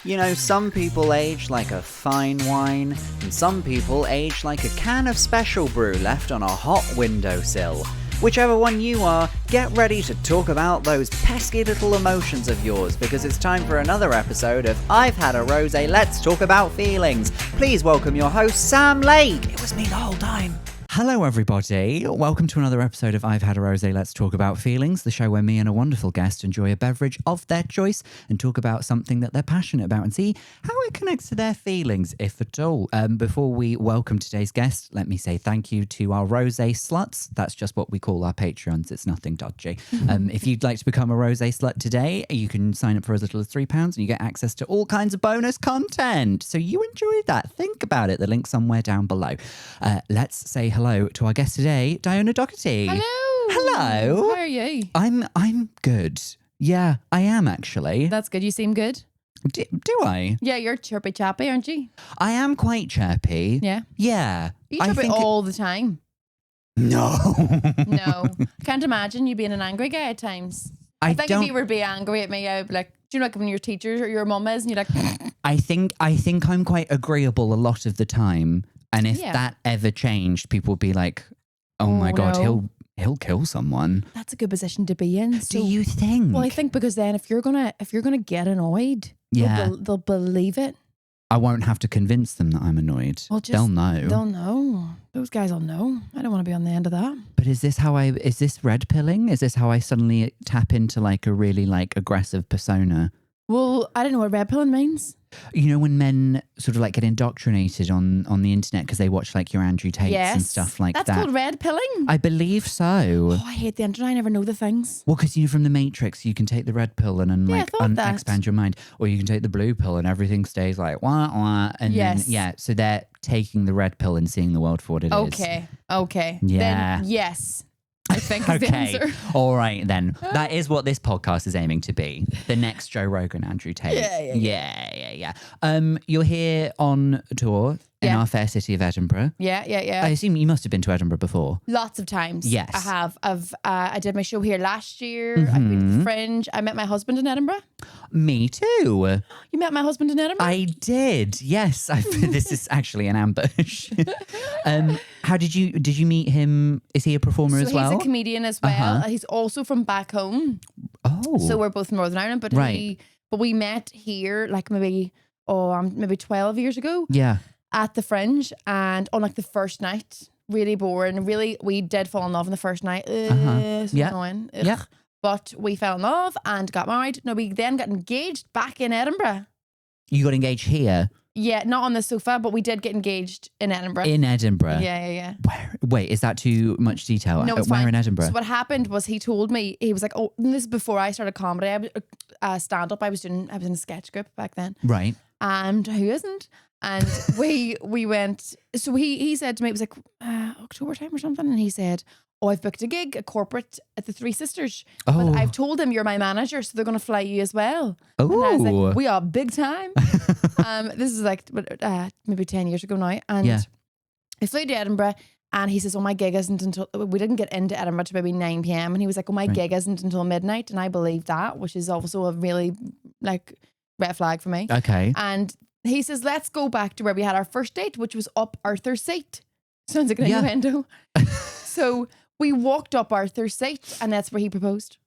You know, some people age like a fine wine, and some people age like a can of special brew left on a hot windowsill. Whichever one you are, get ready to talk about those pesky little emotions of yours, because it's time for another episode of I've Had a Rosé, Let's Talk About Feelings. Please welcome your host, Sam Lake. It was me the whole time. Hello everybody, welcome to another episode of I've Had a Rosé, Let's Talk About Feelings, the show where me and a wonderful guest enjoy a beverage of their choice and talk about something that they're passionate about and see how it connects to their feelings, if at all. Before we welcome today's guest, let me say thank you to our Rosé sluts. That's just what we call our Patreons, it's nothing dodgy. If you'd like to become a Rosé slut today, you can sign up for as little as £3 and you get access to all kinds of bonus content. So you enjoy that, think about it, the link's somewhere down below. Let's say hello to our guest today, Diona Doherty. Hello. How are you? I'm good. Yeah, I am actually. That's good. You seem good. Do I? Yeah, you're chirpy chappy, aren't you? I am quite chirpy. Yeah. Yeah. You chirpy all the time. No. No. Can't imagine you being an angry guy at times. I think if you were to be angry at me, I would be like, do you know, like when your teachers or your mum is and you're like... I think I'm quite agreeable a lot of the time. And if that ever changed, people would be like, oh my God, no. he'll kill someone. That's a good position to be in. So, do you think? Well, I think because then if you're gonna get annoyed, they'll believe it. I won't have to convince them that I'm annoyed. Well, they'll know. They'll know. Those guys will know. I don't want to be on the end of that. But is this red pilling? Is this how I suddenly tap into like a really like aggressive persona? Well, I don't know what red pilling means. You know, when men sort of like get indoctrinated on the internet because they watch like your Andrew Tates and stuff like that. That's called red pilling? I believe so. Oh, I hate the internet. I never know the things. Well, because from the Matrix, you can take the red pill and expand your mind. Or you can take the blue pill and everything stays like wah, wah. And then, so they're taking the red pill and seeing the world for what it is. Okay. Yeah. Then yes. I think is the answer. All right, then. That is what this podcast is aiming to be. The next Joe Rogan, Andrew Tate. Yeah. You're here on tour in our fair city of Edinburgh. Yeah. I assume you must have been to Edinburgh before. Lots of times. Yes. I have. I did my show here last year. I've been to the Fringe. I met my husband in Edinburgh. Me too. You met my husband in Edinburgh? I did. Yes. This is actually an ambush. How did you meet him? Is he a performer as well? He's a comedian as well. He's also from back home. Oh. So we're both from Northern Ireland, but we met here like maybe 12 years ago. Yeah. At the Fringe, and on like the first night, really boring. Really, we did fall in love on the first night. Annoying. Yeah. But we fell in love and got married. No, we then got engaged back in Edinburgh. You got engaged here? Yeah, not on the sofa, but we did get engaged in Edinburgh. In Edinburgh? Yeah. Wait, is that too much detail? No, it's Where fine. in Edinburgh? So what happened was he told me, he was like, oh, and this is before I started comedy. I was stand-up. I was in a sketch group back then. Right. And who isn't? And we went, so he said to me, it was like October time or something. And he said, oh, I've booked a gig, a corporate at the Three Sisters. Oh. But I've told them you're my manager, so they're going to fly you as well. Oh. And I was like, we are big time. This is like maybe 10 years ago now. And I flew to Edinburgh and he says, oh, my gig isn't until, we didn't get into Edinburgh till maybe 9 p.m. And he was like, oh, my gig isn't until midnight. And I believed that, which is also a really like red flag for me. Okay. And he says, let's go back to where we had our first date, which was up Arthur's Seat. Sounds like an innuendo. So we walked up Arthur's Seat and that's where he proposed.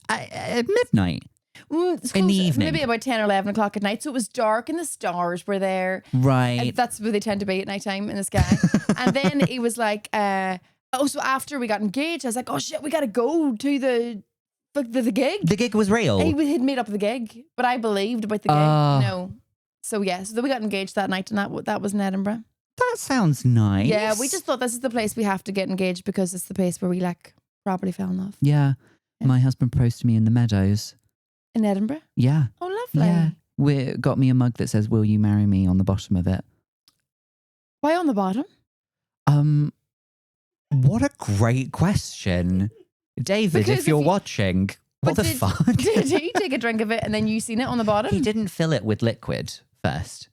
At midnight? In the evening? Maybe about 10 or 11 o'clock at night. So it was dark and the stars were there. Right. And that's where they tend to be at night time in the sky. And then he was like, so after we got engaged, I was like, oh shit, we got to go to the gig. The gig was real? He'd made up the gig, but I believed about the gig. No. So so we got engaged that night and that was in Edinburgh. That sounds nice. Yeah, we just thought this is the place we have to get engaged because it's the place where we like properly fell in love. Yeah. My husband proposed to me in the Meadows. In Edinburgh? Yeah. Oh, lovely. Yeah. We got me a mug that says, will you marry me on the bottom of it. Why on the bottom? What a great question. David, Because if you're watching, what the fuck? Did he take a drink of it and then you seen it on the bottom? He didn't fill it with liquid first.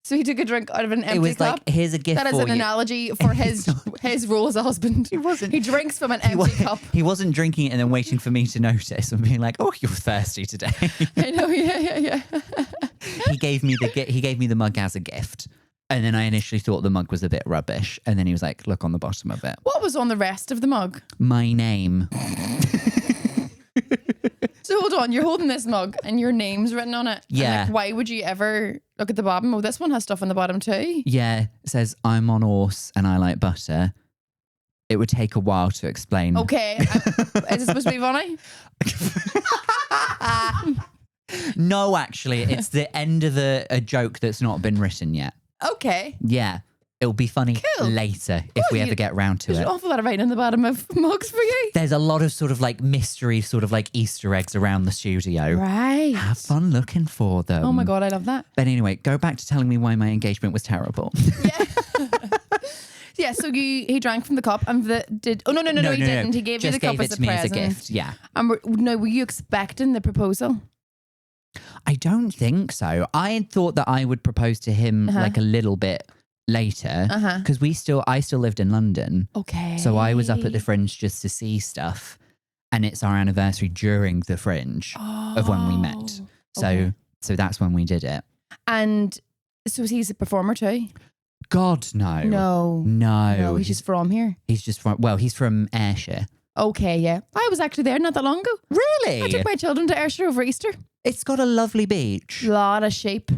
So he took a drink out of an empty It was cup. like, here's a gift That is for an you. analogy for his role as a husband. He wasn't. He drinks from an empty cup. He wasn't drinking it and then waiting for me to notice and being like, "Oh, you're thirsty today." I know, yeah. He gave me the mug as a gift, and then I initially thought the mug was a bit rubbish, and then he was like, "Look on the bottom of it." What was on the rest of the mug? My name. So hold on, you're holding this mug and your name's written on it. Yeah. And like, why would you ever look at the bottom? Oh, this one has stuff on the bottom too. Yeah, it says I'm on horse and I like butter. It would take a while to explain. Okay. Is it supposed to be funny? No, actually, it's the end of a joke that's not been written yet. Okay. Yeah. It'll be funny later if we ever get round to There's it. an awful lot of writing in the bottom of mugs for you. There's a lot of sort of like mystery, sort of like Easter eggs around the studio. Right. Have fun looking for them. Oh my God, I love that. But anyway, go back to telling me why my engagement was terrible. Yeah. Yeah, so he drank from the cup and he didn't. He gave you the Just cup gave as it a to me present. as a gift. Yeah. And were you expecting the proposal? I don't think so. I had thought that I would propose to him like a little bit later because I still lived in London. Okay. So I was up at the Fringe just to see stuff, and it's our anniversary during the Fringe of when we met. So that's when we did it. And so he's a performer too? God, no. No, he's just from here. He's from Ayrshire. Okay, yeah. I was actually there not that long ago. Really? I took my children to Ayrshire over Easter. It's got a lovely beach. Lot of sheep.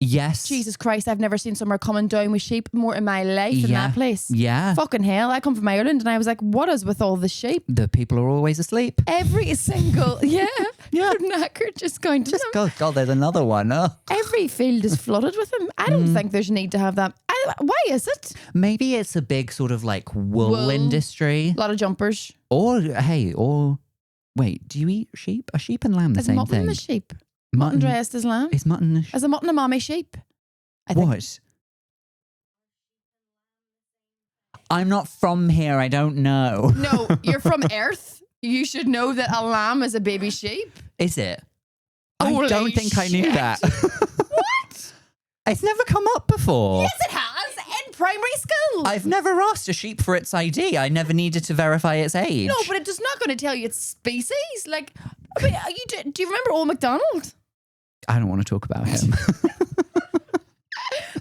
Yes. Jesus Christ, I've never seen somewhere coming down with sheep more in my life than that place. Yeah. Fucking hell. I come from Ireland and I was like, what is with all the sheep? The people are always asleep. Every single, yeah. Yeah. They're knackered just going to them. God, there's another one. Oh. Every field is flooded with them. I don't think there's need to have that. Why is it? Maybe it's a big sort of like wool industry. A lot of jumpers. Or wait, do you eat sheep? Are sheep and lamb the same mutton thing? the sheep? Mutton dressed as lamb? Is mutton As a mutton a mommy sheep? I think. What? I'm not from here. I don't know. No, you're from Earth. You should know that a lamb is a baby sheep. Is it? Holy I don't think I knew shit. that. What? It's never come up before. Yes, it has. In primary school. I've never asked a sheep for its ID. I never needed to verify its age. No, but it's not going to tell you its species. Like, I mean, do you remember Old MacDonald? I don't want to talk about him.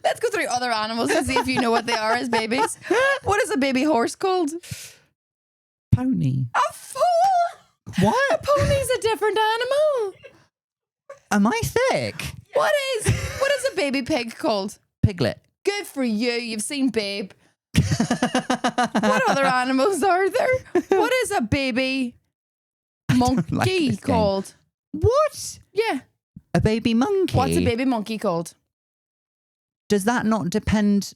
Let's go through other animals and see if you know what they are as babies. What is a baby horse called? Pony. A fool! What? A pony's a different animal. Am I thick? What is a baby pig called? Piglet. Good for you. You've seen Babe. What other animals are there? What is a baby monkey like this game. called? What? Yeah. A baby monkey? What's a baby monkey called? Does that not depend?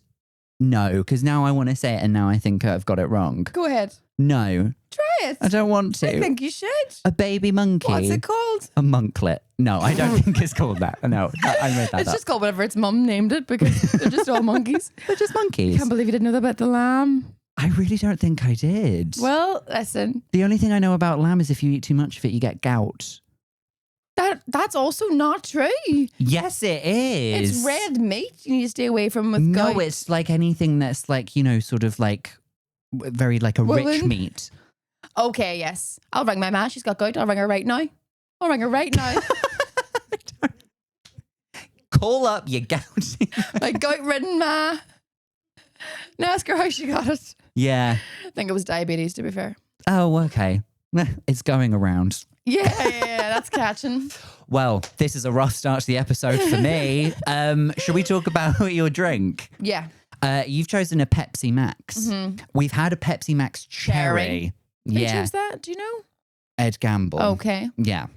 No, because now I want to say it and now I think I've got it wrong. Go ahead. No. Try it. I don't want to. I think you should. A baby monkey. What's it called? A monklet. No, I don't think it's called that. No, I made that It's up. just called whatever its mum named it because they're just all monkeys. They're just monkeys. Can't believe you didn't know that about the lamb. I really don't think I did. Well, listen. The only thing I know about lamb is if you eat too much of it, you get gout. That's also not true. Yes, it is. It's red meat. You need to stay away from with No, gout. it's like anything that's like, sort of like very like a rich Woolen? meat. Okay, yes. I'll ring my ma. She's got gout. I'll ring her right now. Call up your gout. My gout-ridden ma. Now ask her how she got it. Yeah. I think it was diabetes, to be fair. Oh, okay. It's going around. Yeah, that's catching. Well, this is a rough start to the episode for me. Should we talk about your drink? Yeah. You've chosen a Pepsi Max. Mm-hmm. We've had a Pepsi Max Cherry. Who Yeah. chose that? Do you know? Ed Gamble. Okay. Yeah.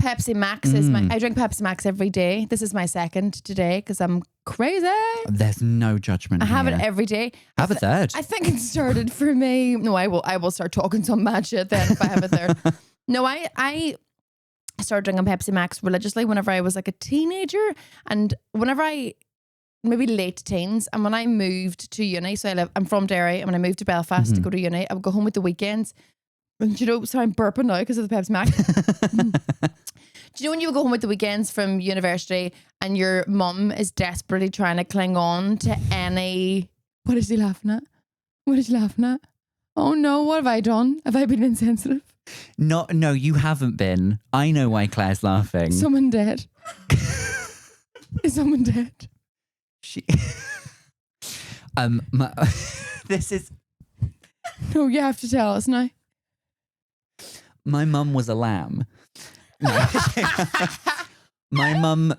Pepsi Max is I drink Pepsi Max every day. This is my second today because I'm crazy. There's no judgment I have here. it every day. Have a third. I think it started for me. No, I will start talking some mad shit then if I have it there. No, I started drinking Pepsi Max religiously whenever I was like a teenager and whenever maybe late teens, and when I moved to uni, so I'm from Derry, and when I moved to Belfast to go to uni, I would go home with the weekends. And sorry, I'm burping now because of the Pepsi Max. Do you know when you would go home at the weekends from university and your mum is desperately trying to cling on to any... What is he laughing at? What is he laughing at? Oh no, what have I done? Have I been insensitive? No, you haven't been. I know why Claire's laughing. Someone dead. Is someone dead? She... this is... No, you have to tell us now. My mum was a lamb. No. My mum,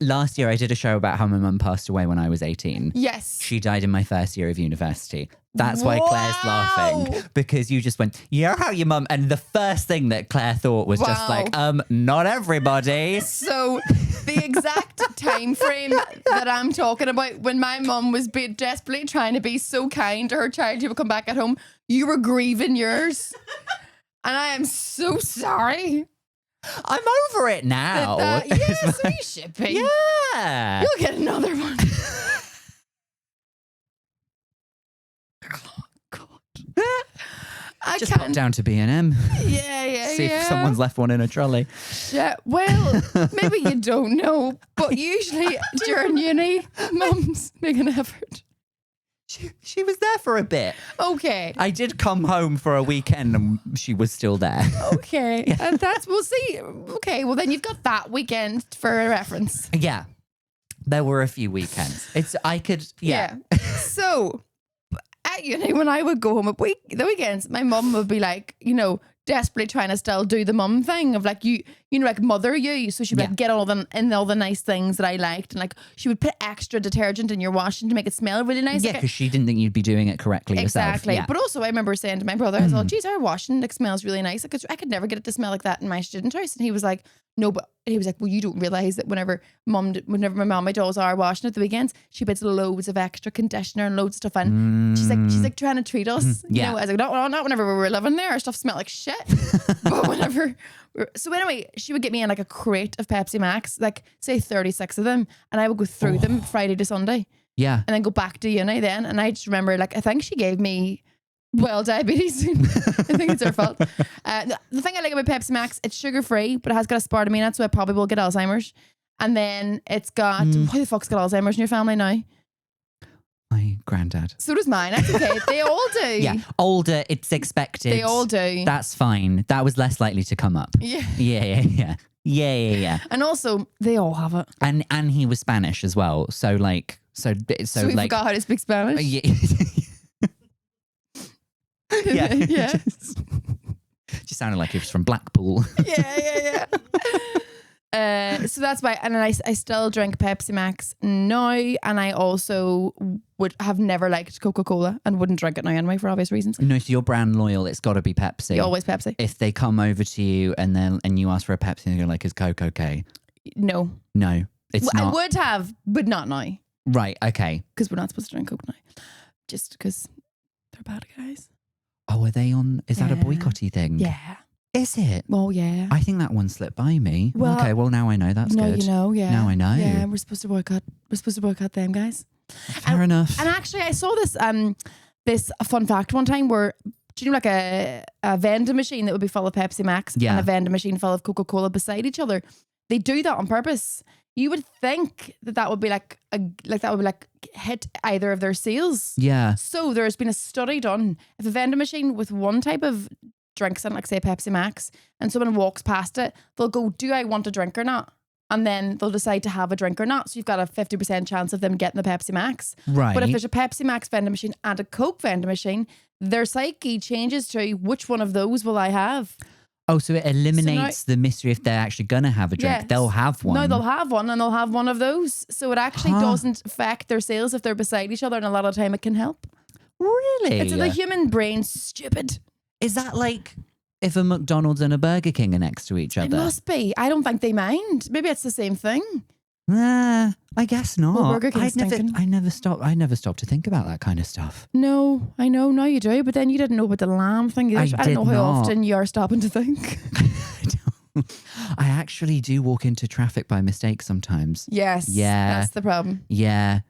last year I did a show about how my mum passed away when I was 18. Yes. She died in my first year of university. That's why Wow. Claire's laughing. Because you just went, yeah, how your mum, and the first thing that Claire thought was just Wow. like, not everybody. So the exact time frame that I'm talking about when my mum was desperately trying to be so kind to her child who would come back at home, you were grieving yours. And I am so sorry. I'm over it now. Yes, you should be. Yeah. You'll get another one. I Just pop down to B&M. Yeah. See if someone's left one in a trolley. Yeah, well, maybe you don't know, but usually during uni, mums make an effort. She was there for a bit. Okay. I did come home for a weekend and she was still there. Okay. And we'll see. Okay, well then you've got that weekend for a reference. Yeah. There were a few weekends. Yeah. So at uni, when I would go home the weekends, my mum would be like, desperately trying to still do the mum thing of like like mother you. So she'd like get all the nice things that I liked, and like she would put extra detergent in your washing to make it smell really nice. Yeah, because she didn't think you'd be doing it correctly yourself. Exactly. Yeah. But also I remember saying to my brother, I thought, geez, our washing like smells really nice. I could never get it to smell like that in my student house. And he was like, no, but he was like, well, you don't realise that whenever my mum, my dolls are washing at the weekends, she puts loads of extra conditioner and loads of stuff in. She's like trying to treat us. Yeah. I was like, no, not whenever we were living there. Our stuff smelled like shit. But whenever. So anyway, she would get me in like a crate of Pepsi Max, like say 36 of them, and I would go through them Friday to Sunday. Yeah. And then go back to uni then. And I just remember, like, I think she gave me diabetes. I think it's her fault. The thing I like about Pepsi Max, it's sugar free, but it has got aspartame in it, so I probably will get Alzheimer's. And then it's got who the fuck's got Alzheimer's in your family now? My granddad. So does mine. That's okay. They all do. Yeah. Older, it's expected. They all do. That's fine. That was less likely to come up. Yeah. Yeah. And also, they all have it. And he was Spanish as well. So we like forgot how to speak Spanish. yeah. Yeah. Just sounded like he was from Blackpool. Yeah. So that's why, and I still drink Pepsi Max now, and I also would have never liked Coca-Cola and wouldn't drink it now anyway for obvious reasons. No, so you're brand loyal. It's got to be Pepsi. Always Pepsi. If they come over to you and you ask for a Pepsi and you're like, is Coke okay? No, it's I not. would have, but not now, Right, okay. because we're not supposed to drink Coke now, just because they're bad guys. Oh, are they on? Is that a boycotty thing? Yeah. Is it? Well, yeah. I think that one slipped by me. Well, okay, well now I know. That's no, good. you know, yeah. Now I know. Yeah, we're supposed to boycott. We're supposed to boycott them guys. Fair enough. And actually, I saw this this fun fact one time where, do you know, like a vending machine that would be full of Pepsi Max and a vending machine full of Coca-Cola beside each other. They do that on purpose. You would think that would be like hit either of their sales. Yeah. So there's been a study done. If a vending machine with one type of drinks in, like say Pepsi Max, and someone walks past it, they'll go, do I want a drink or not? And then they'll decide to have a drink or not. So you've got a 50% chance of them getting the Pepsi Max. Right. But if there's a Pepsi Max vending machine and a Coke vending machine, their psyche changes to which one of those will I have? Oh, so it eliminates the mystery if they're actually going to have a drink. Yes. They'll have one. No, they'll have one and they'll have one of those. So it actually doesn't affect their sales if they're beside each other, and a lot of the time it can help. Really? It's the human brain's stupid. Is that like if a McDonald's and a Burger King are next to each It other? must be. I don't think they mind. Maybe it's the same thing. I guess not. Well, Burger King's I never stopped to think about that kind of stuff. No, I know. Now you do. But then you didn't know about the lamb thing. I don't know how often you are stopping to think. I actually do walk into traffic by mistake sometimes. Yes. Yeah. That's the problem. Yeah.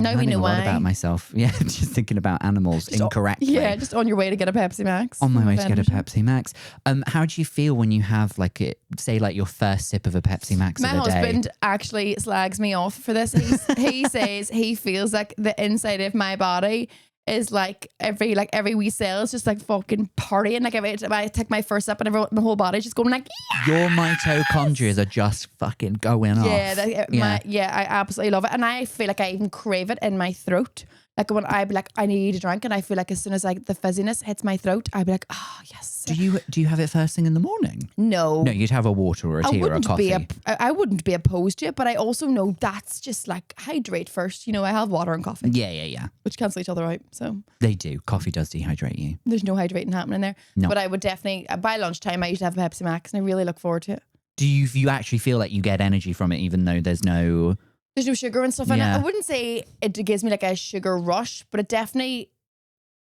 Now we know a lot why. about myself. Yeah, just thinking about animals incorrectly. Yeah, just on your way to get a Pepsi Max. On my way to get a Pepsi Max. How do you feel when you have like your first sip of a Pepsi Max My of the day? husband actually slags me off for this. He says he feels like the inside of my body is like every wee cell is just like fucking partying. Like I take my first sip and my whole body's just going like, Your mitochondria are just fucking going off. Yeah, I absolutely love it. And I feel like I even crave it in my throat. Like when I be like, I need a drink, and I feel like as soon as like the fizziness hits my throat, I'd be like, oh yes. Do you have it first thing in the morning? No. No, you'd have a water or a tea or a coffee. I wouldn't be opposed to it, but I also know that's just like hydrate first. You know, I have water and coffee. Yeah. Which cancel each other out. So they do. Coffee does dehydrate you. There's no hydrating happening there. No. But I would definitely, by lunchtime, I usually have a Pepsi Max, and I really look forward to it. Do you actually feel like you get energy from it, even though there's no sugar and stuff in it? I wouldn't say it gives me like a sugar rush, but it definitely,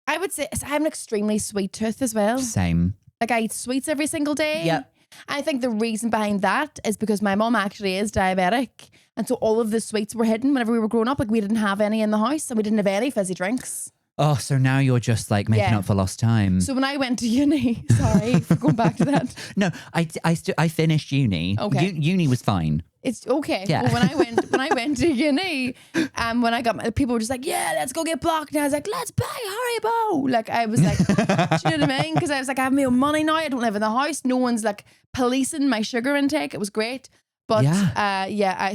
I would say, I have an extremely sweet tooth as well. Same. Like I eat sweets every single day. Yeah. I think the reason behind that is because my mom actually is diabetic. And so all of the sweets were hidden whenever we were growing up. Like we didn't have any in the house, and we didn't have any fizzy drinks. Oh, so now you're just like making up for lost time. So when I went to uni, sorry for going back to that. No, I finished uni. Okay. Uni was fine. It's okay. Yeah. Well, when I went to uni, when I got people were just like, yeah, let's go get blocked. And I was like, let's buy Haribo. Like I was like, do you know what I mean? Because I was like, I have my own money now. I don't live in the house. No one's like policing my sugar intake. It was great. But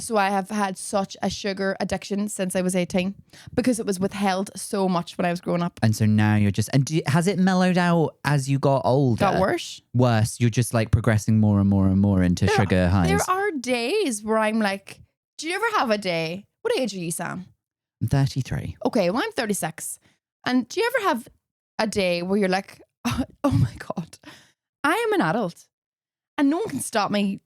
so I have had such a sugar addiction since I was 18 because it was withheld so much when I was growing up. And so now you're just, has it mellowed out as you got older? Got worse? Worse. You're just like progressing more and more and more into sugar highs. There are days where I'm like, do you ever have a day? What age are you, Sam? I'm 33. Okay, well, I'm 36. And do you ever have a day where you're like, oh my God, I am an adult and no one can stop me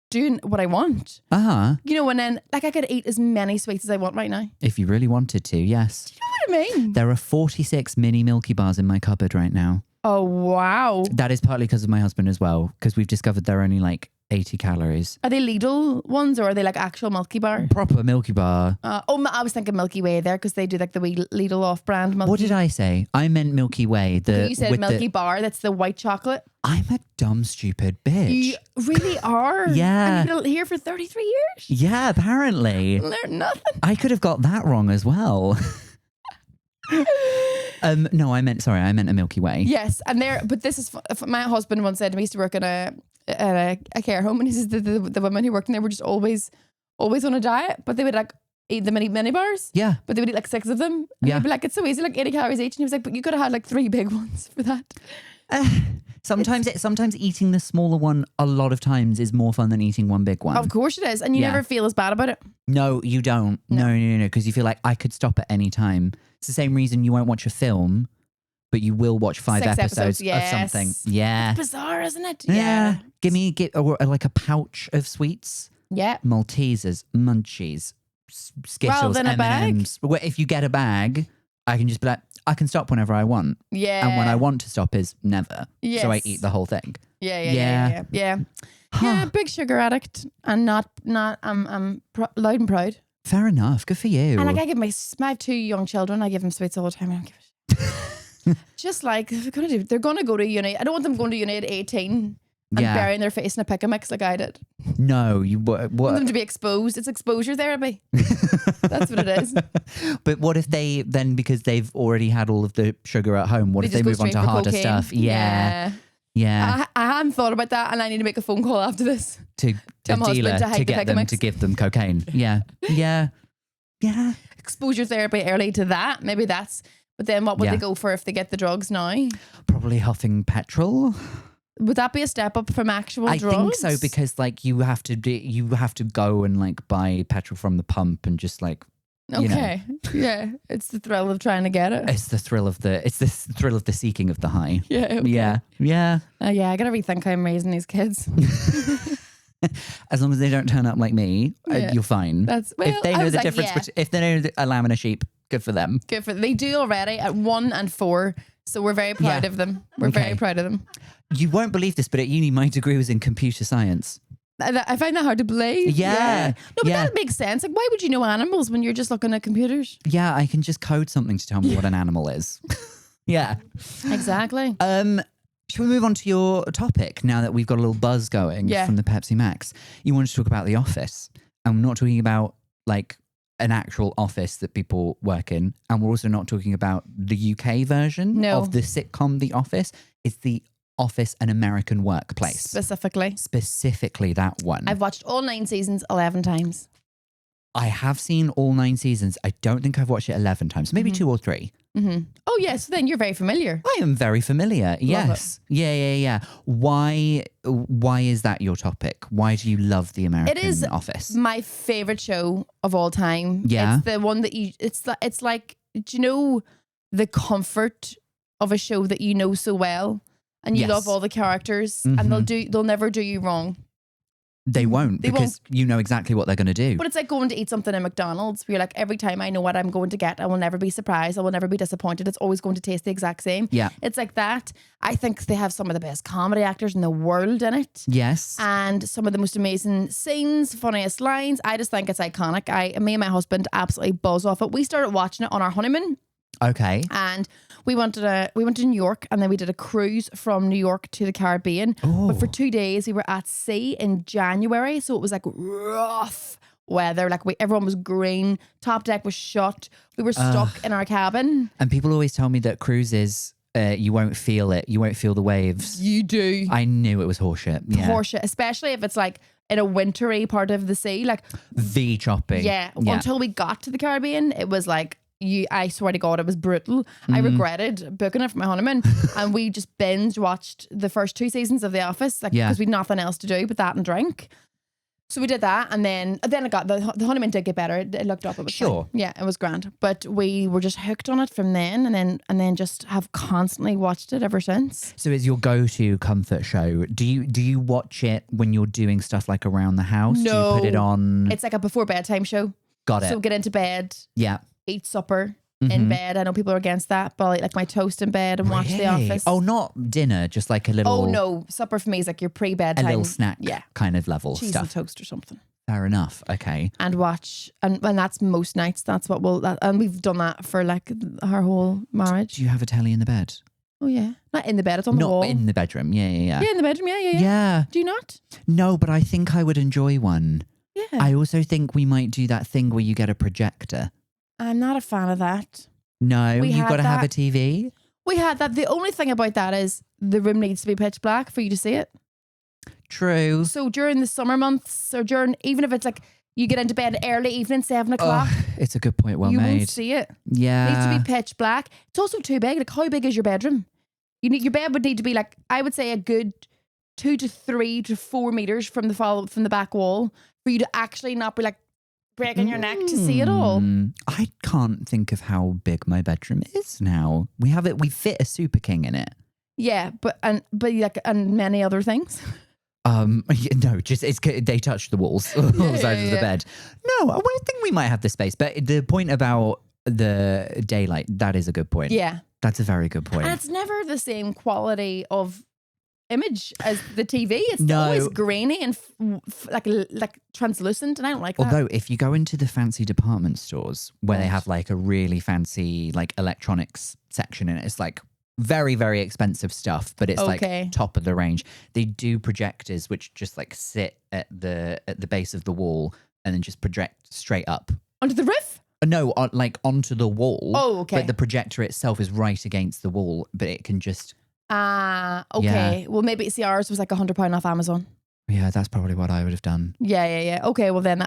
doing what I want. You know, and then like I could eat as many sweets as I want right now. If you really wanted to, yes. Do you know what I mean? There are 46 mini Milky Bars in my cupboard right now. Oh, wow. That is partly because of my husband as well, because we've discovered they're only like 80 calories. Are they Lidl ones or are they like actual Milky Bar? Proper Milky Bar. I was thinking Milky Way there because they do like the wee Lidl off-brand Milky. What did I say? I meant Milky Way. You said Milky Bar, that's the white chocolate. I'm a dumb, stupid bitch. You really are? Yeah. And you've been here for 33 years? Yeah, apparently. Learned nothing. I could have got that wrong as well. No, I meant a Milky Way. Yes, and but this is, my husband once said to me, he used to work in a care home, and he says the women who worked in there were just always on a diet, but they would like eat the mini bars. Yeah. But they would eat like 6 of them. And they'd be like, it's so easy, like 80 calories each. And he was like, but you could have had like 3 big ones for that. Sometimes eating the smaller one a lot of times is more fun than eating one big one. Of course it is. And you never feel as bad about it. No, you don't. No. Because you feel like I could stop at any time. It's the same reason you won't watch a film, but you will watch 5 episodes of something. Yeah. It's bizarre, isn't it? Yeah. Like a pouch of sweets. Yeah. Maltesers, Munchies, Skittles, M&Ms. If you get a bag, I can just be like, I can stop whenever I want. Yeah. And when I want to stop is never. Yes. So I eat the whole thing. Yeah. Yeah, big sugar addict and not I'm loud and proud. Fair enough. Good for you. And like I have 2 young children. I give them sweets all the time. I don't give a shit. Just like they're gonna go to uni. I don't want them going to uni at 18 and burying their face in a pick a mix like I did. No, what? I want them to be exposed. It's exposure therapy. That's what it is. But what if they then, because they've already had all of the sugar at home, what if they move on to harder stuff? Yeah. I hadn't thought about that, and I need to make a phone call after this to a dealer to get them to give them cocaine. Yeah. Exposure therapy early to that. Maybe that's. But then what would they go for if they get the drugs now? Probably huffing petrol. Would that be a step up from actual drugs? I think so, because like you have to go and like buy petrol from the pump and just like. Okay. Yeah. It's the thrill of trying to get it. It's the thrill of the seeking of the high. Yeah. Okay. Yeah. I gotta rethink how I'm raising these kids. As long as they don't turn up like me, you're fine. If they know the difference, if they know a lamb and a sheep, good for them. They do already at 1 and 4. So we're very proud of them. We're very proud of them. You won't believe this, but at uni, my degree was in computer science. I find that hard to believe. Yeah. No, but that makes sense. Like, why would you know animals when you're just looking at computers? Yeah, I can just code something to tell me what an animal is. Yeah. Exactly. Shall we move on to your topic now that we've got a little buzz going from the Pepsi Max? You wanted to talk about The Office. And we're not talking about like an actual office that people work in. And we're also not talking about the UK version of the sitcom The Office. It's The Office, an American workplace. Specifically that one. I've watched all 9 seasons 11 times. I have seen all 9 seasons. I don't think I've watched it 11 times. Maybe 2 or 3. Mm-hmm. Oh, yes. So then you're very familiar. I am very familiar. Yes. Yeah. Why is that your topic? Why do you love the American Office? My favorite show of all time. Yeah. It's the one that it's like, do you know the comfort of a show that you know so well? And you love all the characters, and they'll never do you wrong. They won't, because you know exactly what they're going to do. But it's like going to eat something in McDonald's where you're like, every time I know what I'm going to get, I will never be surprised. I will never be disappointed. It's always going to taste the exact same. Yeah. It's like that. I think they have some of the best comedy actors in the world in it. Yes. And some of the most amazing scenes, funniest lines. I just think it's iconic. Me and my husband absolutely buzz off it. We started watching it on our honeymoon. Okay. And we went to New York, and then we did a cruise from New York to the Caribbean. Oh. But for 2 days we were at sea in January, so it was like rough weather. Like everyone was green, top deck was shut. We were stuck in our cabin. And people always tell me that cruises, you won't feel it. You won't feel the waves. You do. I knew it was horseshit. Yeah. Horseshit, especially if it's like in a wintry part of the sea, like V chopping. Yeah. Until we got to the Caribbean, it was like. I swear to God, it was brutal. I regretted booking it for my honeymoon, and we just binge watched the first 2 seasons of The Office, because we'd nothing else to do but that and drink. So we did that, and then it got the honeymoon did get better. It looked up, it was fine. Yeah, it was grand. But we were just hooked on it from then, and then just have constantly watched it ever since. So it's your go-to comfort show. Do you watch it when you're doing stuff like around the house? No, do you put it on? It's like a before bedtime show. Got it. So get into bed. Yeah. Eat supper in bed. I know people are against that, but I like my toast in bed and watch The Office. Oh, not dinner, just like a little. Oh no, supper for me is like your pre-bedtime, a little snack, kind of level cheese stuff. and toast or something. Fair enough. Okay. And watch, and that's most nights. That's what and we've done that for like our whole marriage. Do you have a telly in the bed? Oh yeah, not in the bed. It's on the wall. Not in the bedroom. Yeah. Yeah, in the bedroom. Yeah. Do you not? No, but I think I would enjoy one. Yeah. I also think we might do that thing where you get a projector. I'm not a fan of that. No, you've got to have a TV. We had that. The only thing about that is the room needs to be pitch black for you to see it. True. So during the summer months, or even if it's like you get into bed early evening, 7 o'clock. It's a good point. Well you made. You won't see it. Yeah. It needs to be pitch black. It's also too big. Like, how big is your bedroom? Your bed would need to be like, I would say, a good 2 to 3 to 4 meters from the back wall for you to actually not be like breaking your neck to see it all. I can't think of how big my bedroom is now. We fit a Super King in it. Yeah, but many other things. No, just they touch the walls, all sides of the bed. No, I think we might have the space. But the point about the daylight, that is a good point. Yeah, that's a very good point. And it's never the same quality of image as the TV. It's always grainy and like translucent, and I don't like that. Although if you go into the fancy department stores where they have like a really fancy like electronics section in it, it's like very, very expensive stuff, but it's like top of the range. They do projectors which just like sit at the base of the wall and then just project straight up onto the roof. No, like onto the wall. Oh, okay. But the projector itself is right against the wall, but it can just. Okay. Yeah. Well, maybe ours was like £100 off Amazon. Yeah, that's probably what I would have done. Yeah. Okay, well then,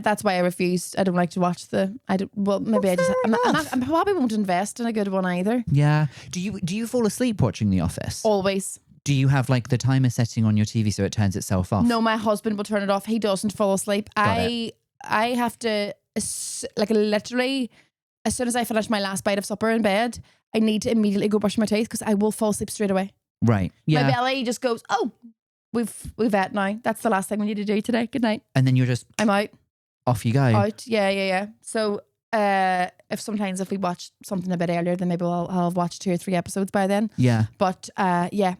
that's why I refused. I don't like to watch the. I probably won't invest in a good one either. Yeah. Do you fall asleep watching The Office? Always. Do you have like the timer setting on your TV so it turns itself off? No, my husband will turn it off. He doesn't fall asleep. I have to like literally as soon as I finish my last bite of supper in bed, I need to immediately go brush my teeth because I will fall asleep straight away. Right. Yeah. My belly just goes, oh, we've ate now. That's the last thing we need to do today. Good night. And then you're just I'm out. Off you go. Out. Yeah. So if we watch something a bit earlier, then maybe I'll have watched 2 or 3 episodes by then. Yeah. But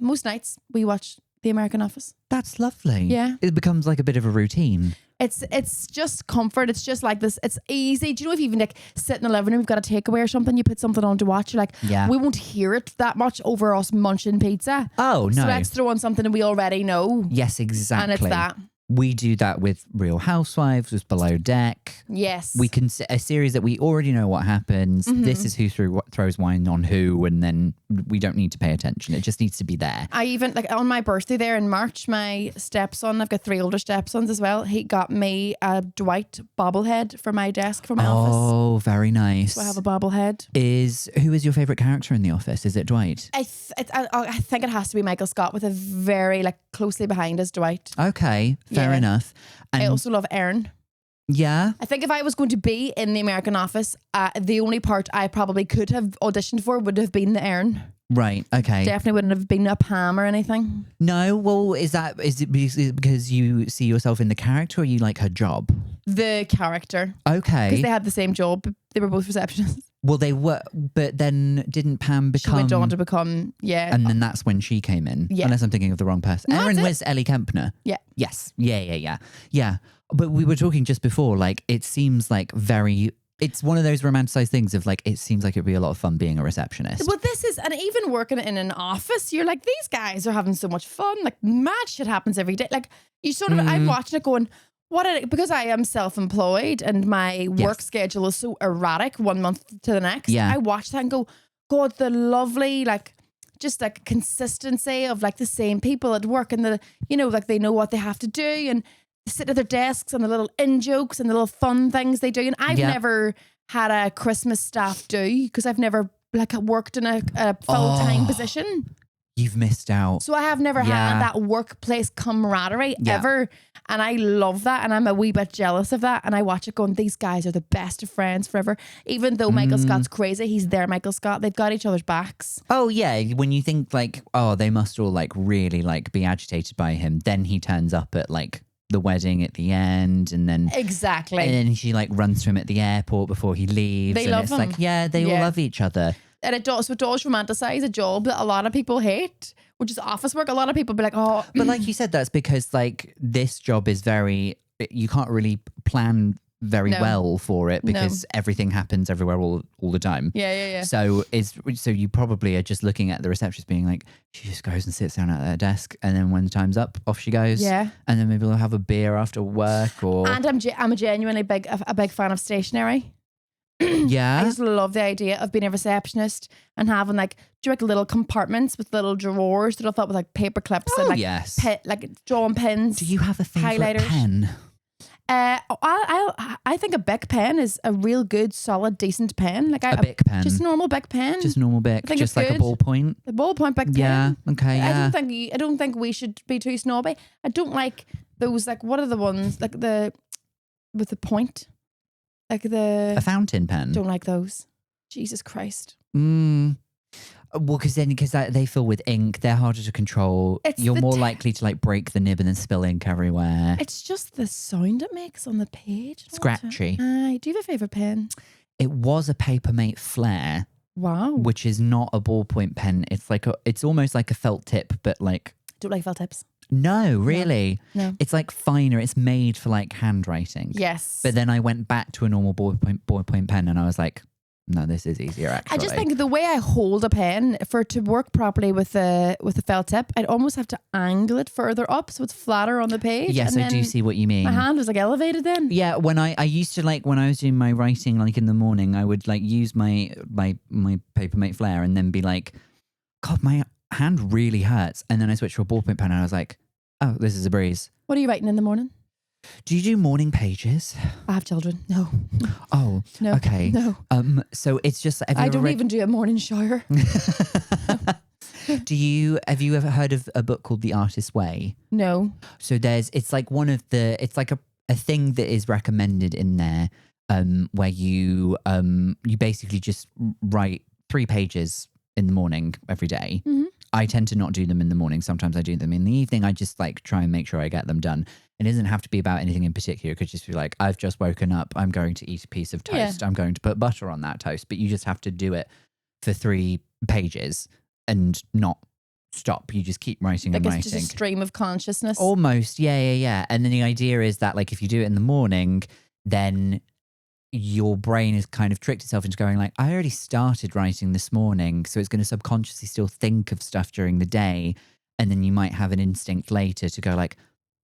most nights we watch the American Office. That's lovely. Yeah. It becomes like a bit of a routine. It's just comfort. It's just like this. It's easy. Do you know if you even like sit in the living room, you've got a takeaway or something, you put something on to watch, you're like, we won't hear it that much over us munching pizza. Oh, no. So let's throw on something that we already know. Yes, exactly. And it's that. We do that with Real Housewives, with Below Deck. Yes. We can a series that we already know what happens. This is who throws wine on who, and then we don't need to pay attention. It just needs to be there. I even, like on my birthday there in March, my stepson, I've got 3 older stepsons as well. He got me a Dwight bobblehead for my desk for my office. Oh, very nice. So I have a bobblehead. Who is your favourite character in The Office? Is it Dwight? I think it has to be Michael Scott, with a very like closely behind as Dwight. Okay, fair enough. And I also love Erin. Yeah. I think if I was going to be in the American Office, the only part I probably could have auditioned for would have been the Erin. Right. Okay. Definitely wouldn't have been a Pam or anything. No. Well, is it because you see yourself in the character, or you like her job? The character. Okay. Because they had the same job. They were both receptionists. Well, they were, but then didn't Pam become? She went on to become, and then that's when she came in. Yeah. Unless I'm thinking of the wrong person. No, Erin that's was Ellie Kempner. Yeah. Yes. Yeah. But we were talking just before, like, it seems like it's one of those romanticized things of like, it seems like it'd be a lot of fun being a receptionist. Well, this is, and even working in an office, you're like, these guys are having so much fun. Like, mad shit happens every day. Like, you sort of, I'm watching it going, because I am self-employed and my work schedule is so erratic one month to the next. Yeah. I watch that and go, God, the lovely, like, just like consistency of like the same people at work, and like they know what they have to do, and they sit at their desks, and the little in-jokes and the little fun things they do. And I've never had a Christmas staff do, because I've never like worked in a full-time position. You've missed out. So I have never had that workplace camaraderie ever. And I love that. And I'm a wee bit jealous of that. And I watch it going, these guys are the best of friends forever. Even though Michael Scott's crazy, he's their Michael Scott. They've got each other's backs. Oh, yeah. When you think like, oh, they must all like really like be agitated by him. Then he turns up at like the wedding at the end, and then exactly, and then she like runs to him at the airport before he leaves. They and love it's him. like, they all love each other. And it does romanticize a job that a lot of people hate, which is office work. A lot of people be like, oh. But like you said, that's because like this job is you can't really plan very well for it, because everything happens everywhere all the time. Yeah. So you probably are just looking at the receptionist being like, she just goes and sits down at her desk, and then when the time's up, off she goes. Yeah. And then maybe we'll have a beer after work, or. And I'm a genuinely big fan of stationery. Yeah. I just love the idea of being a receptionist and having like little compartments with little drawers that are filled with like paper clips and like yes. like drawing pins. Do you have a favorite highlighters. pen? I think a Bic pen is a real good, solid, decent pen. Like a Bic pen, just a normal Bic pen, just normal Bic, just like a ballpoint. The ballpoint Bic pen. Yeah. Okay. Yeah. I don't think we should be too snobby. I don't like those. Like, what are the ones like with the point? Like a fountain pen. Don't like those. Jesus Christ. Well, because they fill with ink, they're harder to control. You're more likely to like break the nib and then spill ink everywhere. It's just the sound it makes on the page. Scratchy. Do you have a favourite pen? It was a Papermate Flare. Wow. Which is not a ballpoint pen. It's like it's almost like a felt tip, but like. Don't like felt tips. No, really. No. It's like finer. It's made for like handwriting. Yes. But then I went back to a normal ballpoint pen, and I was like, no, this is easier actually. I just think the way I hold a pen, for it to work properly with a felt tip, I'd almost have to angle it further up so it's flatter on the page. Yes, I do see what you mean. My hand was like elevated then. Yeah, when I used to like when I was doing my writing like in the morning, I would like use my Papermate Flare and then be like, God, my hand really hurts. And then I switched to a ballpoint pen and I was like, oh, this is a breeze. What are you writing in the morning? Do you do morning pages? I have children. No. Oh, no. Okay. No. So it's just. I don't even do a morning shower. Have you ever heard of a book called The Artist's Way? No. So it's like a thing that is recommended in there, where you basically just write 3 pages in the morning every day. Mm-hmm. I tend to not do them in the morning. Sometimes I do them in the evening. I just like try and make sure I get them done. It doesn't have to be about anything in particular. It could just be like, I've just woken up. I'm going to eat a piece of toast. Yeah. I'm going to put butter on that toast. But you just have to do it for 3 pages and not stop. You just keep writing Like and it's writing. just a stream of consciousness. Almost, yeah. And then the idea is that like if you do it in the morning, then your brain has kind of tricked itself into going like, I already started writing this morning, so it's going to subconsciously still think of stuff during the day, and then you might have an instinct later to go like,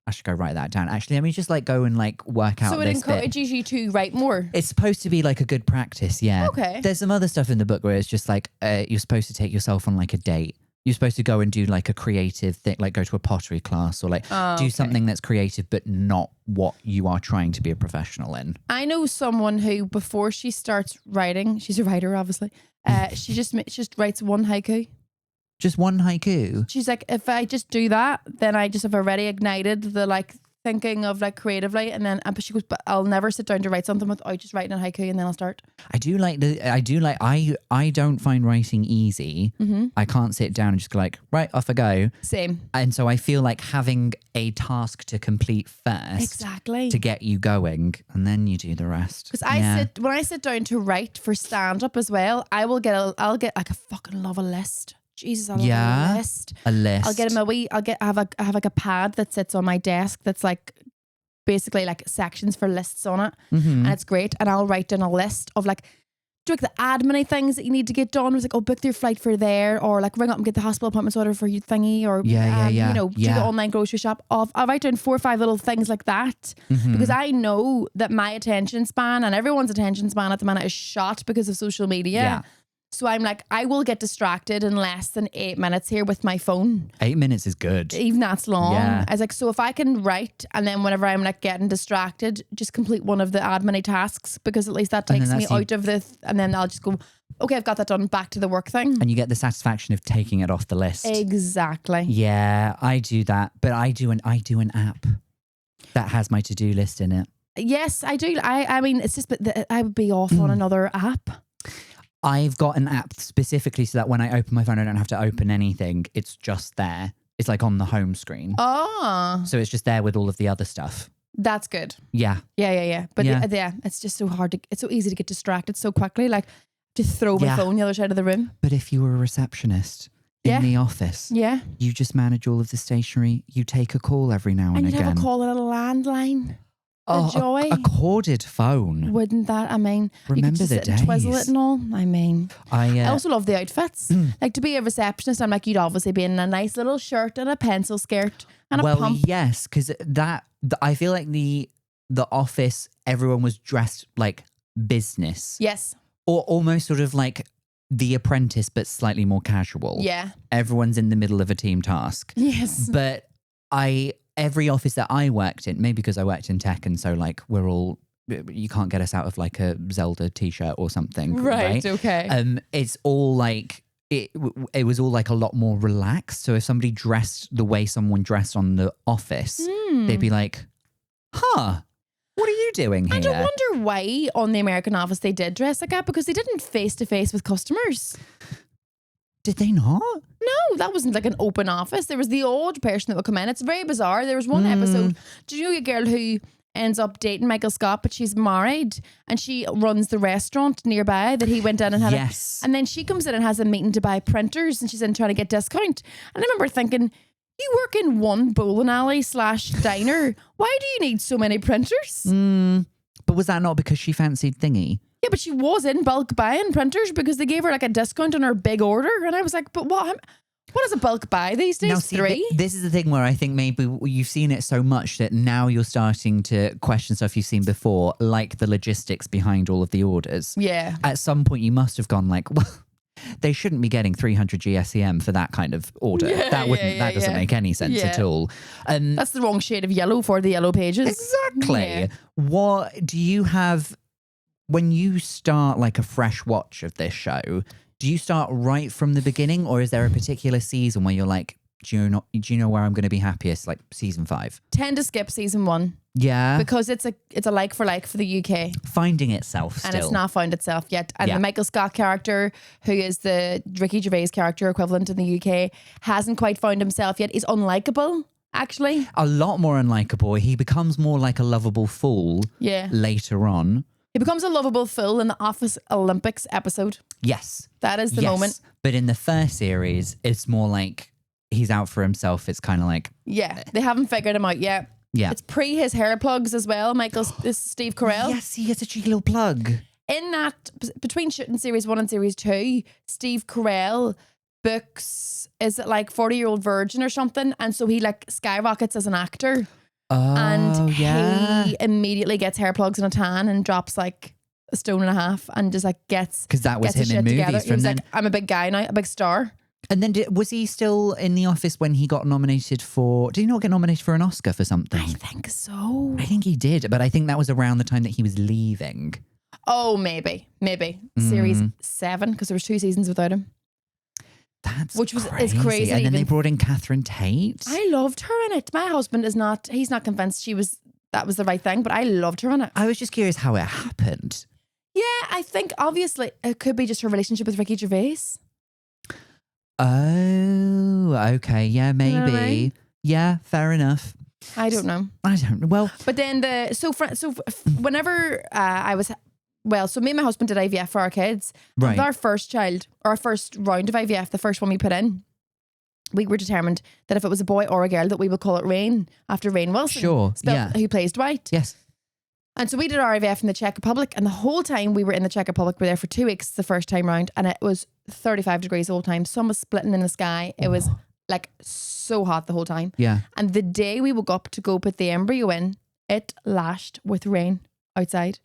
I should go write that down. Actually, let me just like go and like work out so it this bit. encourages you to write more. It's supposed to be like a good practice, yeah. Okay. There's some other stuff in the book where it's just like you're supposed to take yourself on like a date. You're supposed to go and do like a creative thing, like go to a pottery class or like do something that's creative but not what you are trying to be a professional in. I know someone who, before she starts writing, she's a writer obviously, she just writes one haiku. Just one haiku? She's like, if I just do that, then I just have already ignited the like thinking of like creatively, and then but she goes, but I'll never sit down to write something without just writing a haiku, and then I'll start. I don't find writing easy. I can't sit down and just go like, right, off I go. Same. And so I feel like having a task to complete first, exactly, to get you going, and then you do the rest. Because when I sit down to write for stand up as well, I'll get like a fucking love a list. Jesus, I love a list. A list. I'll get him I have like a pad that sits on my desk that's like basically like sections for lists on it, and it's great. And I'll write down a list of like, do like the admin things that you need to get done. It's like, oh, book your flight for there, or like ring up and get the hospital appointments order for you thingy, or do the online grocery shop off. I'll write down 4 or 5 little things like that, because I know that my attention span and everyone's attention span at the minute is shot because of social media. Yeah. So I'm like, I will get distracted in less than 8 minutes here with my phone. 8 minutes is good. Even that's long. Yeah. I was like, so if I can write, and then whenever I'm like getting distracted, just complete one of the admin tasks, because at least that takes me out of and then I'll just go, okay, I've got that done, back to the work thing. And you get the satisfaction of taking it off the list. Exactly. Yeah, I do that. But I do an app that has my to-do list in it. Yes, I do. I mean, it's just, but I would be off on another app. I've got an app specifically so that when I open my phone, I don't have to open anything. It's just there. It's like on the home screen. Oh. So it's just there with all of the other stuff. That's good. Yeah. Yeah. But yeah, it's just so hard it's so easy to get distracted so quickly. Like, to throw my phone the other side of the room. But if you were a receptionist in the office, you just manage all of the stationery. You take a call every now and again. And you have a call on a landline. Joy. A corded phone. Wouldn't that? I mean, remember you could the just days. Twizzle it and all. I mean, I also love the outfits. Like, to be a receptionist, I'm like, you'd obviously be in a nice little shirt and a pencil skirt and a pump. Yes, because I feel like the office, everyone was dressed like business. Yes. Or almost sort of like The Apprentice, but slightly more casual. Yeah. Everyone's in the middle of a team task. Yes. But every office that I worked in, maybe because I worked in tech, and so like you can't get us out of like a Zelda t-shirt or something. Right. Okay. It's all like, it was all like a lot more relaxed. So if somebody dressed the way someone dressed on The Office, they'd be like, huh, what are you doing here? And I wonder why on The American Office they did dress like that, because they didn't face to face with customers. Did they not? No, that wasn't like an open office. There was the odd person that would come in. It's very bizarre. There was one episode. Do you know a girl who ends up dating Michael Scott, but she's married, and she runs the restaurant nearby that he went in and had. Yes. And then she comes in and has a meeting to buy printers, and she's in trying to get discount. And I remember thinking, you work in one bowling alley / diner. Why do you need so many printers? But was that not because she fancied Thingy? Yeah, but she was in bulk buying printers because they gave her like a discount on her big order. And I was like, but what is a bulk buy these days? Now, see, 3? This is the thing where I think maybe you've seen it so much that now you're starting to question stuff you've seen before, like the logistics behind all of the orders. Yeah. At some point you must have gone like, well, they shouldn't be getting 300 GSEM for that kind of order. That doesn't make any sense at all. That's the wrong shade of yellow for the yellow pages. Exactly. Yeah. What do you have when you start like a fresh watch of this show? Do you start right from the beginning, or is there a particular season where you're like, do you know where I'm going to be happiest? Like season 5. Tend to skip season 1. Yeah. Because it's a like for like for the UK. Finding itself still. And it's not found itself yet. And the Michael Scott character, who is the Ricky Gervais character equivalent in the UK, hasn't quite found himself yet. He's unlikable, actually. A lot more unlikable. He becomes more like a lovable fool later on. He becomes a lovable fool in the Office Olympics episode. Yes. That is the moment. But in the first series, it's more like he's out for himself. It's kind of like, Yeah, they haven't figured him out yet. yeah. It's pre his hair plugs as well. Michael's this is Steve Carell. Yes, he has a cheeky little plug. In that, between shooting series 1 and series 2, Steve Carell books, is it like 40-year-old virgin or something? And so he like skyrockets as an actor. Oh, And yeah. he immediately gets hair plugs and a tan and drops like a stone and a half and just like gets, Because that was gets his him in shit movies together. He from was then. like, I'm a big guy now, a big star. And then was he still in The Office when he got nominated for... Did he not get nominated for an Oscar for something? I think so. I think he did, but I think that was around the time that he was leaving. Oh, maybe. Series 7, because there was 2 seasons without him. Is crazy. And then they even- brought in Catherine Tate. I loved her in it. My husband he's not convinced that was the right thing, but I loved her in it. I was just curious how it happened. Yeah, I think obviously it could be just her relationship with Ricky Gervais. Oh, okay. Yeah, maybe. know what I mean? Yeah, fair enough. I don't know. I don't know. Well, But then whenever so me and my husband did IVF for our kids. right. With our first child, or our first round of IVF, the first one we put in, we were determined that if it was a boy or a girl, that we would call it Rain, after Rain Wilson. Sure, yeah. Who plays Dwight. Yes. And so we did our IVF in the Czech Republic, and the whole time we were in the Czech Republic, we were there for 2 weeks the first time round, and it was 35 degrees the whole time. Sun was splitting in the sky. It was like so hot the whole time. Yeah. And the day we woke up to go put the embryo in, it lashed with rain outside.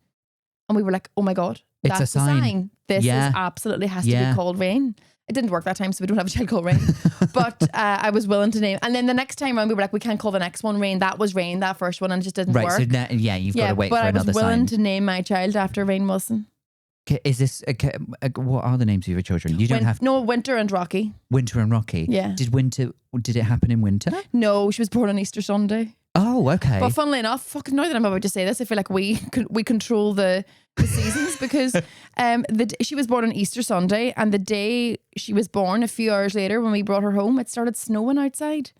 And we were like, oh my God, It's a that's sign. This Yeah. is absolutely has to Yeah. be called Rain. It didn't work that time, so we don't have a child called Rain. But I was willing to name. And then the next time around, we were like, we can't call the next one Rain. That was Rain, that first one, and it just didn't Right. work. So you've got to wait for but I another was willing sign. to name my child after Rain Wilson. Is this what are the names of your children? You don't have No, Winter and Rocky. Winter and Rocky. Yeah. Did it happen in winter? No, she was born on Easter Sunday. Oh, okay. But funnily enough, fucking now that I'm about to say this, I feel like we control the seasons because she was born on Easter Sunday, and the day she was born, a few hours later when we brought her home, it started snowing outside.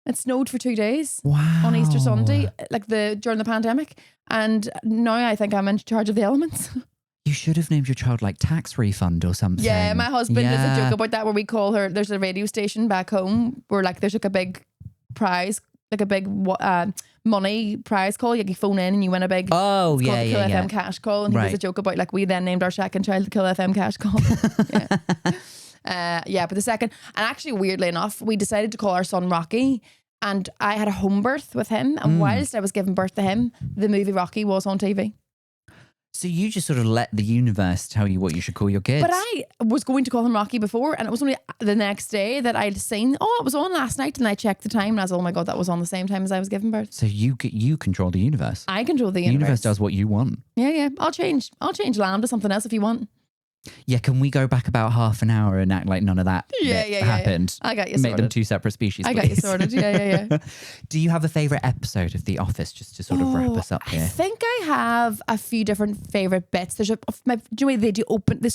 It snowed for 2 days. Wow. On Easter Sunday, like during the pandemic, and now I think I'm in charge of the elements. You should have named your child like tax refund or something. Yeah, my husband does a Yeah. joke about that where we call her. There's a radio station back home where like there's like a big prize, like a big money prize call. You can phone in and you win a big. Oh, It's called yeah, the Kill yeah, yeah. FM cash call, and he Right. was a joke about like we then named our second child the Kill FM cash call. Yeah, but the second, and actually weirdly enough, we decided to call our son Rocky, and I had a home birth with him, and whilst I was giving birth to him, the movie Rocky was on TV. So you just sort of let the universe tell you what you should call your kids. But I was going to call him Rocky before, and it was only the next day that I'd seen, it was on last night, and I checked the time, and I was, oh my God, that was on the same time as I was giving birth. So you control the universe. I control the The universe. universe does what you want. Yeah. I'll change Lamb to something else if you want. Yeah, can we go back about half an hour and act like none of that Yeah, bit yeah. happened? I got you Make them sorted. two separate species, I got you please. sorted. Yeah. Do you have a favourite episode of The Office, just to sort of wrap us up I here? think I have a few different favourite bits. There's do you know they do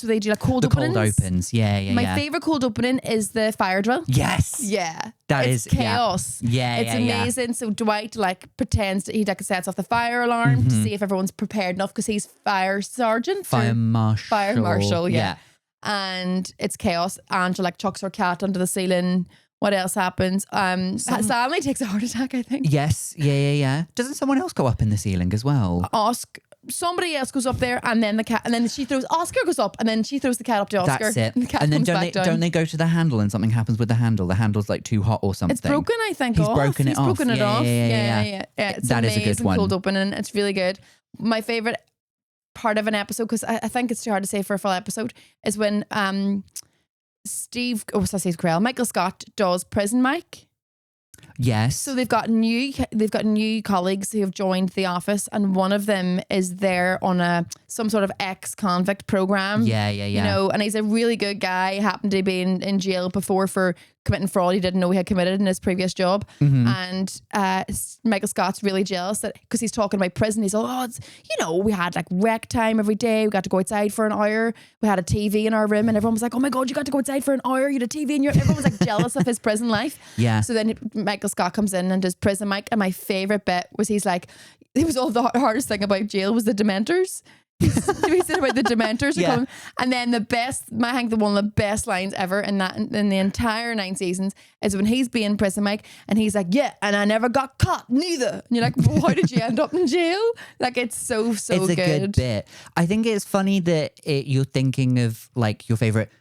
they do like cold The openings? cold opens, yeah. My favourite cold opening is the fire drill. Yes. Yeah. It's chaos. Yeah, It's yeah. amazing. So Dwight like pretends that he like sets off the fire alarm to see if everyone's prepared enough because he's fire sergeant. Fire marshal. Fire marshal, yeah. And it's chaos. Angela like chucks her cat under the ceiling. What else happens? Stanley takes a heart attack, I think. Yes, yeah. Doesn't someone else go up in the ceiling as well? Somebody else goes up there, and then the cat, and then she throws. Oscar goes up, and then she throws the cat up to Oscar. That's it. And, the cat And then comes back down. don't they go to the handle and something happens with the handle? The handle's like too hot or something. It's broken, I think. He's off. broken it He's off. broken it Yeah, off. yeah. It's That is a amazing good one. cold opening. It's really good. My favorite part of an episode, because I think it's too hard to say for a full episode, is when Steve Carell, Michael Scott does Prison Mike. Yes. So they've got new colleagues who have joined the office, and one of them is there on some sort of ex-convict program. Yeah. You know, and he's a really good guy. Happened to be in jail before for committing fraud he didn't know he had committed in his previous job. And Michael Scott's really jealous that because he's talking about prison. He's it's, we had like rec time every day. We got to go outside for an hour. We had a TV in our room, and everyone was like, oh my God, you got to go outside for an hour. You had a TV in your. Everyone was like jealous of his prison life. Yeah. So then Michael Scott comes in and does Prison Mike, and my favorite bit was he's like, it was all the hardest thing about jail was the Dementors. We said about the Dementors are Yeah. coming, and then the best, I think one of the best lines ever in the entire 9 seasons is when he's being prison Mike, and he's like, "Yeah, and I never got caught neither." And you're like, well, "How did you end up in jail?" Like it's so It's a good bit. I think it's funny that you're thinking of like your favorite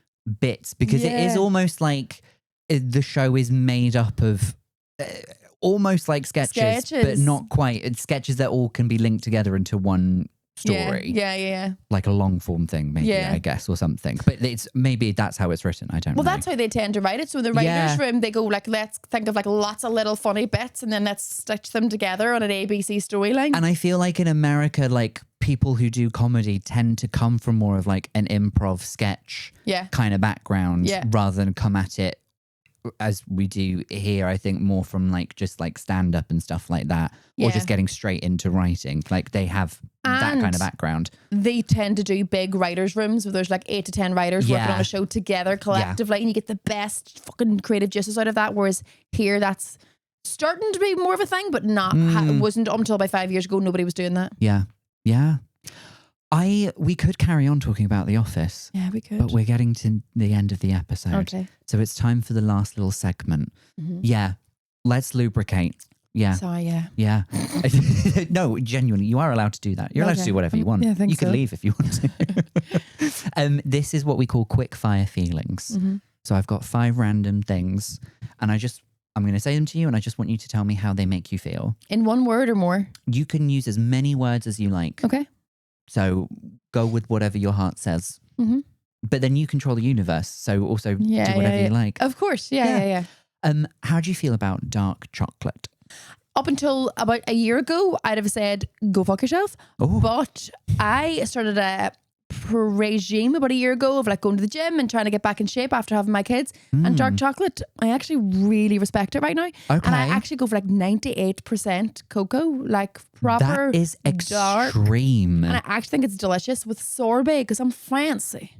bits because it is Yeah. almost like the show is made up of almost like sketches, but not quite. It's sketches that all can be linked together into one story. Yeah. Like a long form thing, maybe, Yeah. I guess, or something. But it's maybe that's how it's written. I don't know. Well, that's how they tend to write it. So in the writer's room, they go like, let's think of like lots of little funny bits and then let's stitch them together on an ABC storyline. And I feel like in America, like people who do comedy tend to come from more of like an improv sketch kind of background rather than come at it as we do here. I think more from like just like stand up and stuff like that, or just getting straight into writing. Like they have that kind of background. They tend to do big writers' rooms where there's like 8 to 10 writers working on a show together collectively, and you get the best fucking creative juices out of that. Whereas here, that's starting to be more of a thing, but not wasn't until about 5 years ago. Nobody was doing that. Yeah. We could carry on talking about The Office. Yeah, we could. But we're getting to the end of the episode. Okay. So it's time for the last little segment. Mm-hmm. Yeah. Let's lubricate. Yeah. Sorry, yeah. Yeah. No, genuinely, you are allowed to do that. You're allowed to do whatever you want. Yeah, I think you can so. leave if you want to. This is what we call quick fire feelings. Mm-hmm. So I've got 5 random things and I'm going to say them to you and I just want you to tell me how they make you feel. In one word or more? You can use as many words as you like. Okay. So go with whatever your heart says. Mm-hmm. But then you control the universe. So also do whatever you like. Of course. Yeah. How do you feel about dark chocolate? Up until about a year ago, I'd have said, go fuck yourself. Oh. But I started a regime about a year ago of like going to the gym and trying to get back in shape after having my kids. And dark chocolate, I actually really respect it right now. Okay. And I actually go for like 98% cocoa, like proper That is dark. extreme. And I actually think it's delicious with sorbet because I'm fancy.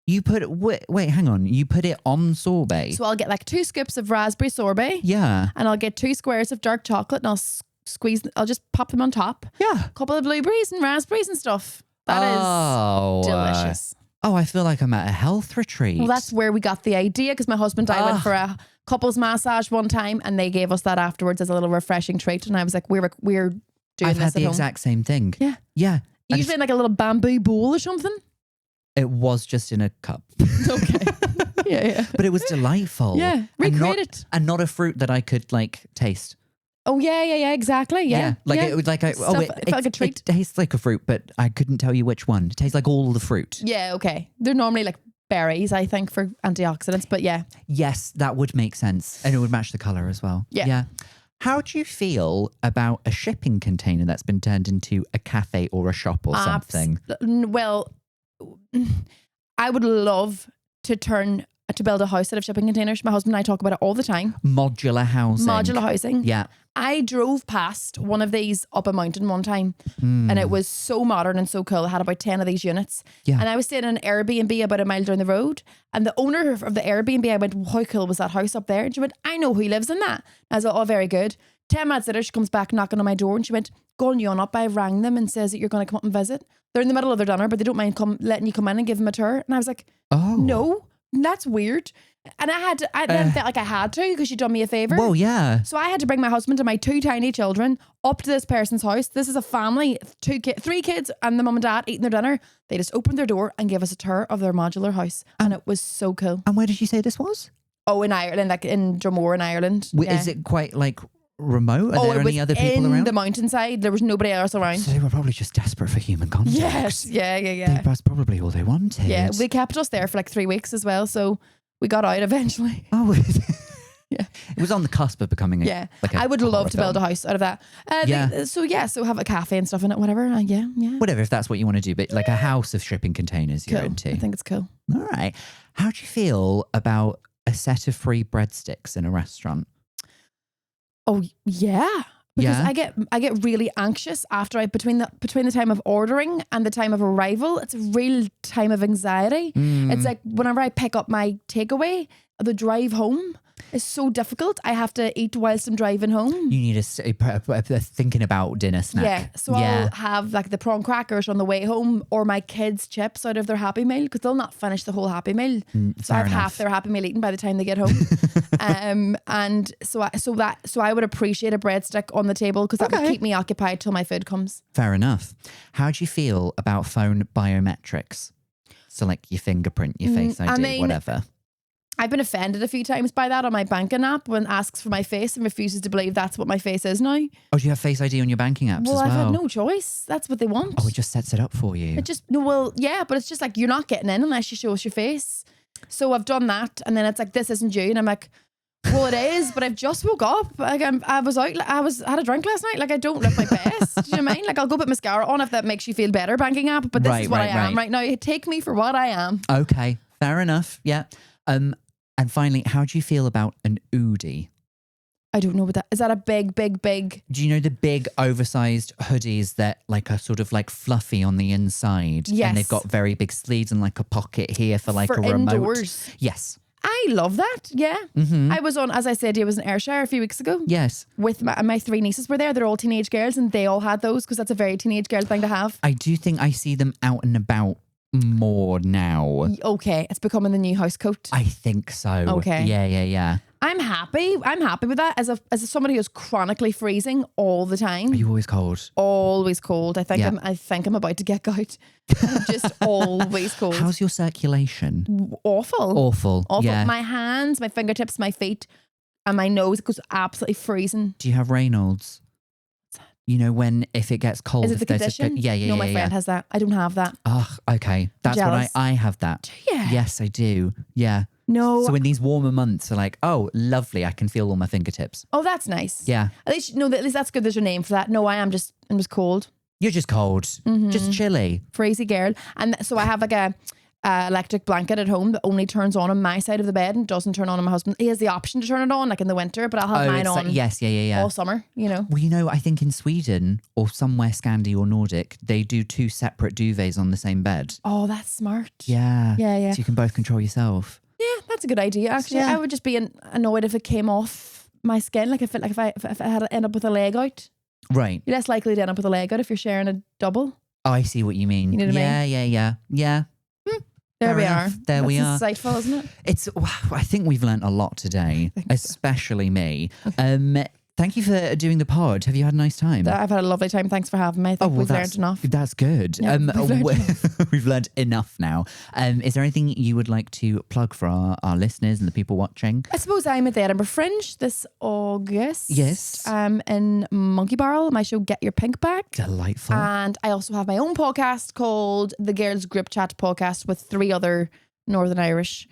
You put wait, hang on. You put it on sorbet. So I'll get like 2 scoops of raspberry sorbet. Yeah. And I'll get 2 squares of dark chocolate and I'll squeeze, I'll just pop them on top. Yeah. A couple of blueberries and raspberries and stuff. That is delicious. I feel like I'm at a health retreat. Well, that's where we got the idea because my husband and I went for a couples massage one time and they gave us that afterwards as a little refreshing treat. And I was like, we're doing I've this had at the home. exact same thing. Yeah. Yeah. Usually in like a little bamboo bowl or something. It was just in a cup. Okay. Yeah. But it was delightful. Yeah. Recreate it. And not a fruit that I could like taste. Oh, yeah, exactly. Yeah. It was like, it felt like a treat. It tastes like a fruit, but I couldn't tell you which one. It tastes like all the fruit. Yeah, okay. They're normally like berries, I think, for antioxidants, but yeah. Yes, that would make sense. And it would match the colour as well. Yeah. How do you feel about a shipping container that's been turned into a cafe or a shop or something? Well, I would love to build a house out of shipping containers. My husband and I talk about it all the time. Modular housing. Yeah. I drove past one of these up a mountain one time and it was so modern and so cool. It had about 10 of these units. Yeah. And I was staying in an Airbnb about a mile down the road and the owner of the Airbnb, I went, how cool was that house up there? And she went, I know who lives in that. I was like, oh, very good. 10 minutes later, she comes back knocking on my door and she went, go on up. I rang them and says that you're going to come up and visit. They're in the middle of their dinner, but they don't mind letting you come in and give them a tour. And I was like, no, that's weird. And I then felt like I had to because she'd done me a favour. Well, yeah. So I had to bring my husband and my 2 tiny children up to this person's house. This is a family, 3 kids and the mum and dad eating their dinner. They just opened their door and gave us a tour of their modular house. And it was so cool. And where did you say this was? Oh, in Ireland, like in Dromore in Ireland. Is it quite like remote? Are there any other people around? In the mountainside. There was nobody else around. So they were probably just desperate for human contact. Yes. Yeah. That's probably all they wanted. Yeah. They kept us there for like 3 weeks as well. So we got out eventually. Oh, yeah. It was on the cusp of becoming I would love to build a house out of that. Yeah. So have a cafe and stuff in it, whatever. Yeah. Whatever, if that's what you want to do. But like a house of shipping containers you're Cool. into. I think it's cool. All right. How do you feel about a set of free breadsticks in a restaurant? Oh yeah. Because Yeah? I get really anxious after between the time of ordering and the time of arrival. It's a real time of anxiety. It's like whenever I pick up my takeaway, the drive home, is so difficult. I have to eat whilst I'm driving home. You need thinking about dinner snack. Yeah, so I'll have like the prawn crackers on the way home, or my kids' chips out of their Happy Meal, because they'll not finish the whole Happy Meal. So I have half their Happy Meal eaten by the time they get home. And so I would appreciate a breadstick on the table, because that would keep me occupied till my food comes. Fair enough. How do you feel about phone biometrics? So like your fingerprint, your face ID, whatever. I've been offended a few times by that on my banking app, when it asks for my face and refuses to believe that's what my face is now. Oh, do you have Face ID on your banking apps as well? I've had no choice. That's what they want. Oh, it just sets it up for you. But it's just like, you're not getting in unless you show us your face. So I've done that, and then it's like, this isn't you, and I'm like, well, it is, but I've just woke up. Like had a drink last night. Like, I don't look my best. Do you know what I mean? Like, I'll go put mascara on if that makes you feel better, banking app. But this is what I am right now. Take me for what I am. Okay, fair enough. Yeah. And finally, how do you feel about an oodie? I don't know what that is. That a big? Do you know the big oversized hoodies that like are sort of like fluffy on the inside? Yes. And they've got very big sleeves and like a pocket here for like a remote. Indoors. Yes. I love that. Yeah. Mm-hmm. I was on, as I said, I was in Ayrshire a few weeks ago. Yes. With my three nieces were there. They're all teenage girls, and they all had those, because that's a very teenage girl thing to have. I do think I see them out and about more now. Okay. It's becoming the new house coat. I think so. Okay. Yeah. I'm happy with that as somebody who's chronically freezing all the time. Are you always cold? Always cold. I think I'm about to get gout. I'm just always cold. How's your circulation? Awful. Yeah. My hands, my fingertips, my feet, and my nose, it goes absolutely freezing. Do you have Raynaud's? You know, if it gets cold. Is it the condition? No, my friend has that. I don't have that. Oh, okay. That's Jealous. what I have that. Do you? Yes, I do. Yeah. No. So in these warmer months, are like, oh, lovely. I can feel all my fingertips. Oh, that's nice. Yeah. At least that's good. There's a name for that. No, I'm just cold. You're just cold. Mm-hmm. Just chilly. Freezy girl. And so I have like a electric blanket at home that only turns on my side of the bed and doesn't turn on my husband. He has the option to turn it on, like in the winter, but I'll have mine on. Like, yes, yeah. All summer, you know. Well, I think in Sweden or somewhere Scandi or Nordic, they do 2 separate duvets on the same bed. Oh, that's smart. Yeah. Yeah. So you can both control yourself. Yeah, that's a good idea. Actually, Yeah. I would just be annoyed if it came off my skin. Like if I had to end up with a leg out. Right. You're less likely to end up with a leg out if you're sharing a double. Oh, I see what you mean. You know what I mean? Yeah. There we enough. are. There we are. That's insightful, isn't it? I think we've learnt a lot today, especially me. Thank you for doing the pod. Have you had a nice time? I've had a lovely time. Thanks for having me. I think we've learned enough. That's good. Yeah, we've learned enough now. Is there anything you would like to plug for our listeners and the people watching? I suppose I'm at the Edinburgh Fringe this August. Yes. In Monkey Barrel, my show Get Your Pink Back. Delightful. And I also have my own podcast called The Girls Group Chat Podcast with 3 other Northern Irish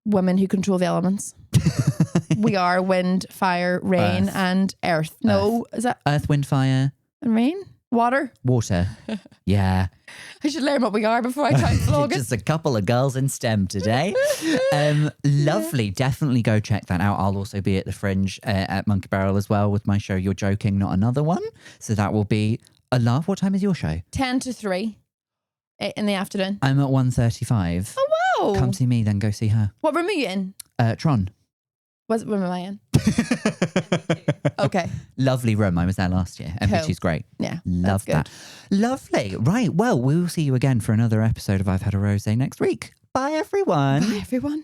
women who control the elements. We are wind, fire, rain, and earth. No, is that Earth, wind, fire, and rain? Water? Yeah. I should learn what we are before I try and vlog it. Just a couple of girls in STEM today. Lovely. Definitely go check that out. I'll also be at the Fringe at Monkey Barrel as well with my show You're Joking, Not Another One. So that will be a laugh. What time is your show? 10 to 3 in the afternoon. I'm at 1:35. Oh, wow. Come see me, then go see her. What room are you in? Tron. What room am I in? Okay. Lovely room. I was there last year. And Cool. she's great. Yeah. Love that. Lovely. Right. Well, we will see you again for another episode of I've Had a Rosé next week. Bye, everyone. Bye, everyone.